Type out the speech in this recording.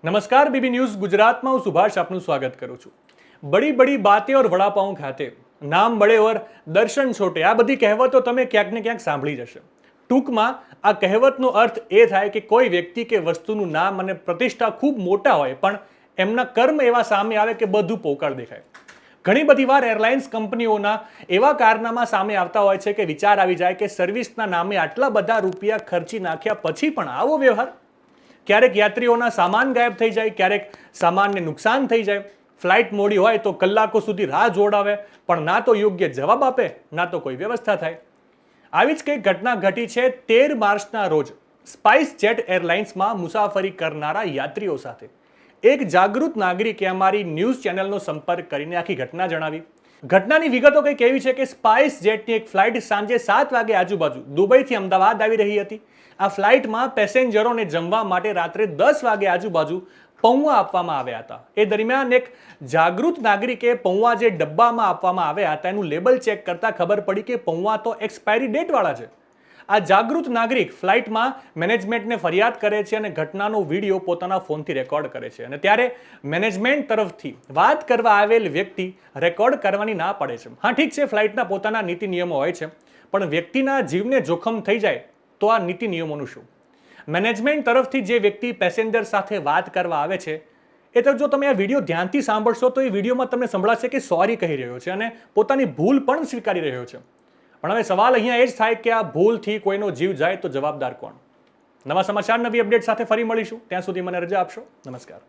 नमस्कार बीबी न्यूज गुजरात में हूं सुभाष आपનું સ્વાગત કરું છું। बड़ी बड़ी बातें और वड़ा पाव खाते नाम बड़े और दर्शन छोटे आ बधी कहेवतो તમે ક્યાંક ને ક્યાંક સાંભળી જશે। ટૂંકમાં આ કહેવતનો અર્થ એ થાય કે કોઈ વ્યક્તિ કે વસ્તુનું નામ અને પ્રતિષ્ઠા ખૂબ મોટા હોય પણ એમના કર્મ એવા સામે આવે કે બધું પોકળ દેખાય। ઘણી બધી વાર એરલાઇન્સ કંપનીઓના એવા કારનામા સામે આવતા હોય છે કે વિચાર આવી જાય કે સર્વિસના નામે આટલા બધા રૂપિયા ખર્ચી નાખ્યા પછી પણ આવો વ્યવહાર। ક્યારેક યાત્રીઓના સામાન ગાયબ થઈ જાય, ક્યારેક સામાનને નુકસાન થઈ જાય, ફ્લાઇટ મોડી હોય તો કલાકો સુધી રાહ જોડાવે પણ ના તો યોગ્ય જવાબ આપે ના તો કોઈ વ્યવસ્થા થાય। આવી જ કંઈક ઘટના ઘટી છે 13 માર્ચના રોજ સ્પાઇસ જેટ એરલાઇન્સમાં મુસાફરી કરનારા યાત્રીઓ સાથે। એક જાગૃત નાગરિકે અમારી ન્યૂઝ ચેનલનો સંપર્ક કરીને આખી ઘટના જણાવી। ઘટનાની વિગતો કંઈક એવી છે કે સ્પાઇસ જેટની એક ફ્લાઇટ સાંજે 7 વાગે આજુબાજુ દુબઈથી અમદાવાદ આવી રહી હતી। આ ફ્લાઇટમાં પેસેન્જરોને જમવા માટે રાત્રે 10 વાગે આજુબાજુ પૌવા આપવામાં આવ્યા હતા। એ દરમિયાન એક જાગૃત નાગરિકે પૌવા જે ડબ્બામાં આપવામાં આવ્યા હતા એનું લેબલ ચેક કરતા ખબર પડી કે પૌવા તો એક્સપાયરી ડેટવાળા છે। આ જાગૃત નાગરિક ફ્લાઇટમાં મેનેજમેન્ટને ફરિયાદ કરે છે અને ઘટનાનો વિડીયો પોતાના ફોનથી રેકોર્ડ કરે છે અને ત્યારે મેનેજમેન્ટ તરફથી વાત કરવા આવેલ વ્યક્તિ રેકોર્ડ કરવાની ના પડે છે। હા ઠીક છે, ફ્લાઇટના પોતાના નીતિ નિયમો હોય છે પણ વ્યક્તિના જીવને જોખમ થઈ જાય તો આ નીતિ નિયમોનું શું? મેનેજમેન્ટ તરફથી જે વ્યક્તિ પેસેન્જર સાથે વાત કરવા આવે છે એ તો જો તમે આ વિડીયો ધ્યાનથી સાંભળશો તો એ વિડીયોમાં તમને સંભળાશે કે સોરી કહી રહ્યો છે અને પોતાની ભૂલ પણ સ્વીકારી રહ્યો છે। પણ હવે સવાલ અહીંયા એ જ થાય કે આ ભૂલથી કોઈનો જીવ જાય તો જવાબદાર કોણ? નવા સમાચાર નવી અપડેટ સાથે ફરી મળીશું, ત્યાં સુધી મને રજા આપશો। નમસ્કાર।